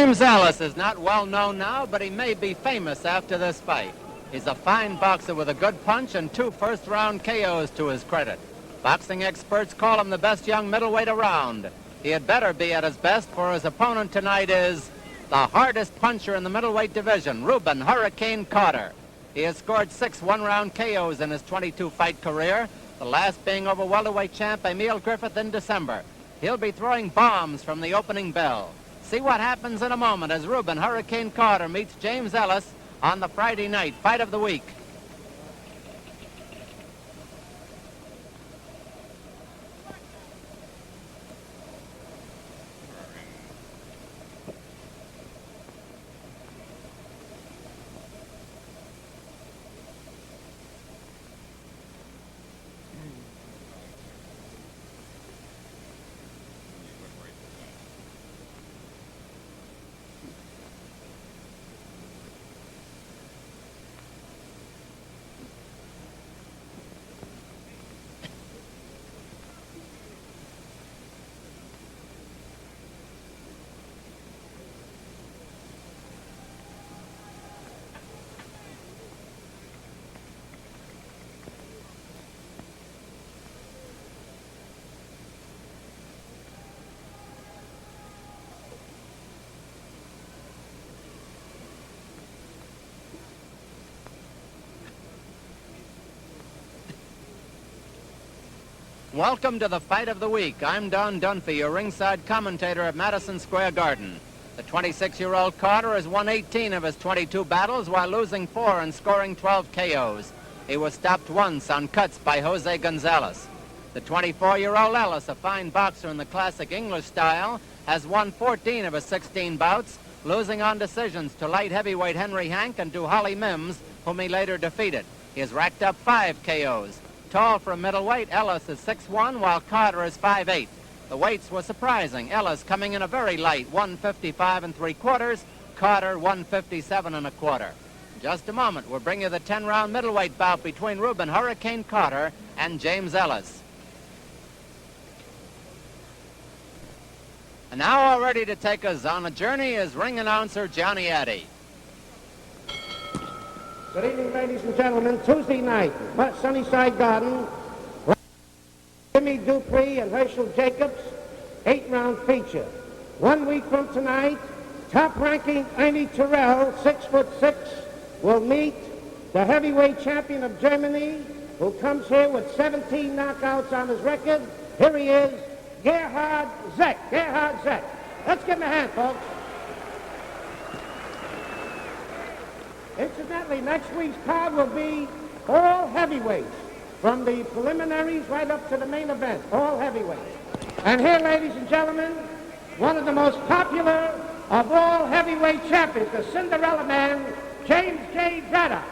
James Ellis is not well known now, but he may be famous after this fight. He's a fine boxer with a good punch and 2 first-round KOs to his credit. Boxing experts call him the best young middleweight around. He had better be at his best, for his opponent tonight is the hardest puncher in the middleweight division, Rueben Hurricane Carter. He has scored 6 one-round KOs in his 22-fight career, the last being over welterweight champ Emil Griffith in December. He'll be throwing bombs from the opening bell. See what happens in a moment as Rueben Hurricane Carter meets James Ellis on the Friday night fight of the week. Welcome to the fight of the week. I'm Don Dunphy, your ringside commentator at Madison Square Garden. The 26-year-old Carter has won 18 of his 22 battles while losing 4 and scoring 12 KOs. He was stopped once on cuts by Jose Gonzalez. The 24-year-old Ellis, a fine boxer in the classic English style, has won 14 of his 16 bouts, losing on decisions to light heavyweight Henry Hank and to Holly Mims, whom he later defeated. He has racked up 5 KOs. Tall for a middleweight, Ellis is 6'1", while Carter is 5'8". The weights were surprising. Ellis coming in a very light 155 3/4, Carter 157 1/4. In just a moment, we'll bring you the 10-round middleweight bout between Rueben Hurricane Carter and James Ellis. And now all ready to take us on a journey is ring announcer Johnny Addy. Good evening, ladies and gentlemen. Tuesday night, Sunnyside Garden, Jimmy Dupree and Herschel Jacobs, 8-round feature. 1 week from tonight, top-ranking Ernie Terrell, 6'6", will meet the heavyweight champion of Germany, who comes here with 17 knockouts on his record. Here he is, Gerhard Zeck. Gerhard Zeck. Let's give him a hand, folks. Incidentally, next week's card will be all heavyweights, from the preliminaries right up to the main event, all heavyweights. And here, ladies and gentlemen, one of the most popular of all heavyweight champions, the Cinderella Man, James J. Braddock.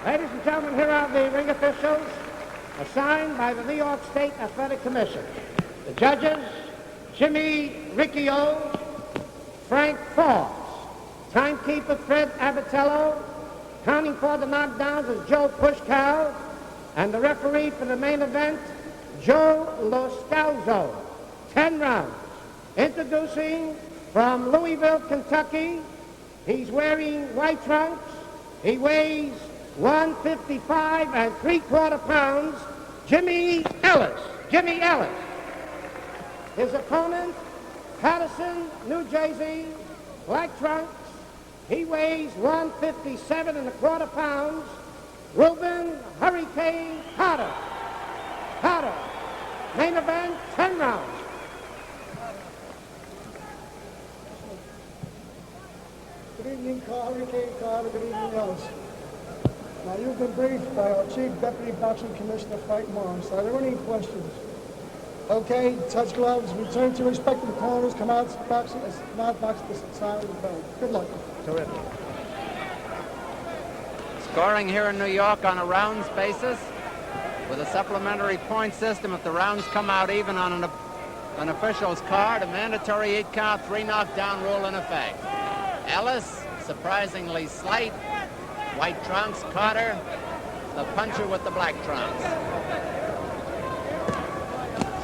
Ladies and gentlemen, here are the ring officials assigned by the New York State Athletic Commission. The judges: Jimmy Riccio, Frank Forbes. Timekeeper Fred Abatello. Counting for the knockdowns is Joe Pushkow. And the referee for the main event, Joe Loscalzo. 10 rounds. Introducing from Louisville, Kentucky. He's wearing white trunks. He weighs 155 3/4 pounds. Jimmy Ellis. Jimmy Ellis. His opponent, Patterson, New Jersey, black trunks. He weighs 157 1/4 pounds. Rueben Hurricane Carter. Carter. Main event, 10 rounds. Good evening, Hurricane Carter. Good evening, Ellis. Now, you've been briefed by our Chief Deputy Boxing Commissioner, Frank Morris. Are there any questions? Okay, touch gloves, return to respective corners, come out, boxing, not box this side of the belt. Good luck. Terrific. Scoring here in New York on a rounds basis with a supplementary point system. If the rounds come out even on an official's card, a mandatory 8-count, 3 knockdown rule in effect. Ellis, surprisingly slight, white trunks. Carter, the puncher with the black trunks.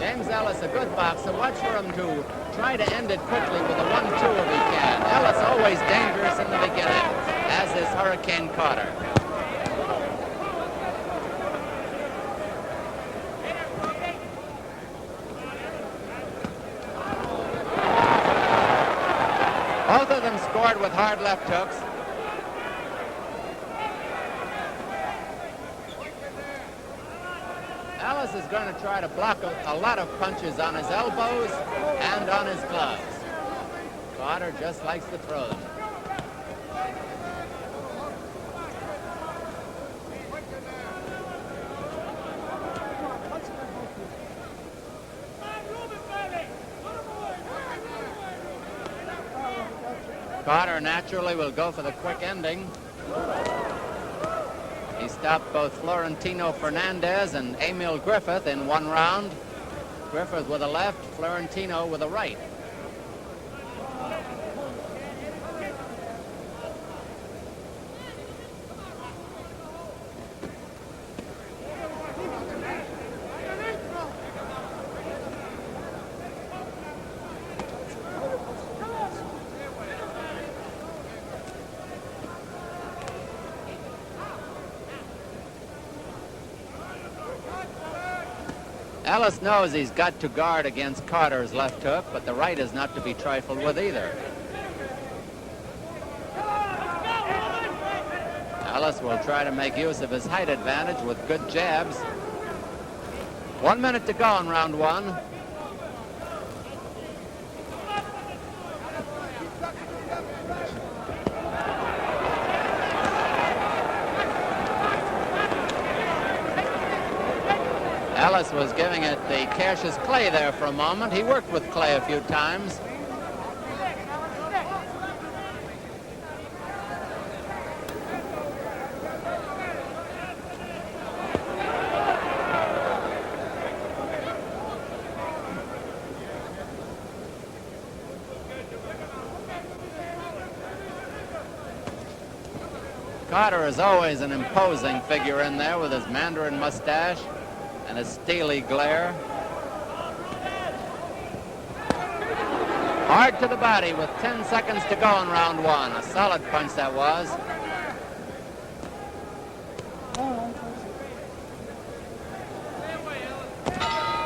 James Ellis, a good boxer. Watch for him to try to end it quickly with a 1-2 if he can. Ellis always dangerous in the beginning, as is Hurricane Carter. Both of them scored with hard left hooks. Ellis is going to try to block a lot of punches on his elbows and on his gloves. Carter just likes to throw them. Carter naturally will go for the quick ending. He stopped both Florentino Fernandez and Emil Griffith in one round. Griffith with a left, Florentino with a right. Ellis knows he's got to guard against Carter's left hook, but the right is not to be trifled with either. Ellis will try to make use of his height advantage with good jabs. 1 minute to go in round one. Ellis was giving it the Cassius Clay there for a moment. He worked with Clay a few times. Carter is always an imposing figure in there with his Mandarin mustache and a steely glare. Hard to the body with 10 seconds to go in round one. A solid punch that was.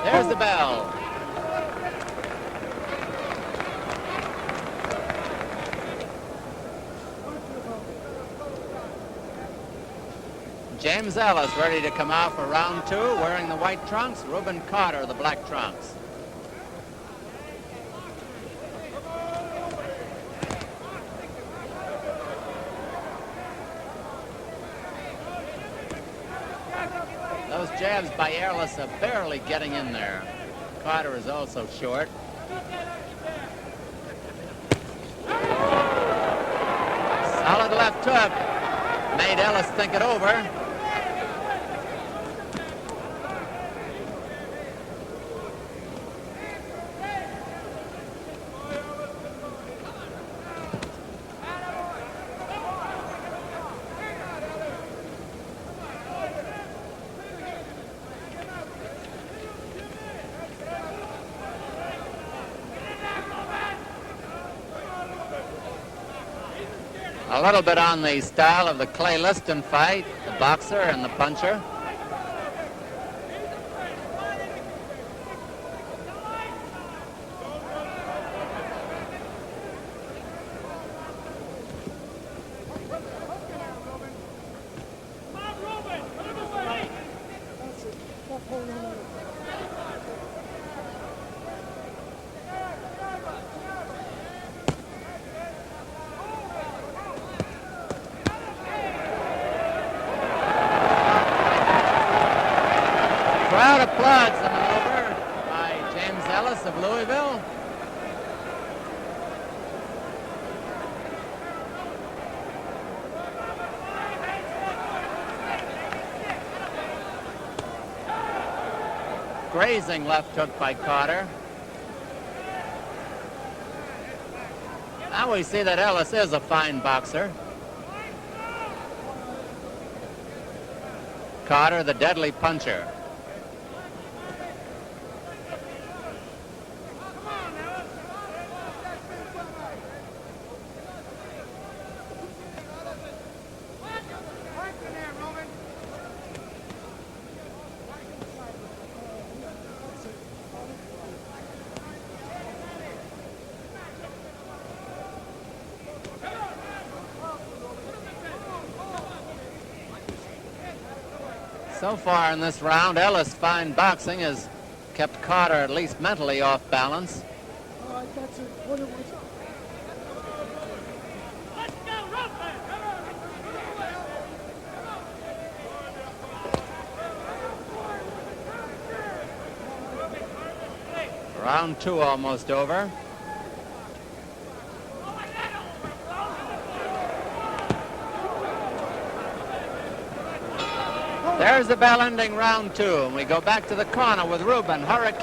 There's the bell. James Ellis ready to come out for round two, wearing the white trunks. Rueben Carter, the black trunks. Those jabs by Ellis are barely getting in there. Carter is also short. Solid left hook. Made Ellis think it over. A little bit on the style of the Clay Liston fight, the boxer and the puncher. Crowd applauds the maneuver by James Ellis of Louisville. Grazing left hook by Carter. Now we see that Ellis is a fine boxer. Carter, the deadly puncher. So far in this round, Ellis' fine boxing has kept Carter at least mentally off balance. All right, that's it. What it was. Round 2 almost over. There's the bell ending round 2, and we go back to the corner with Rueben, Hurricane.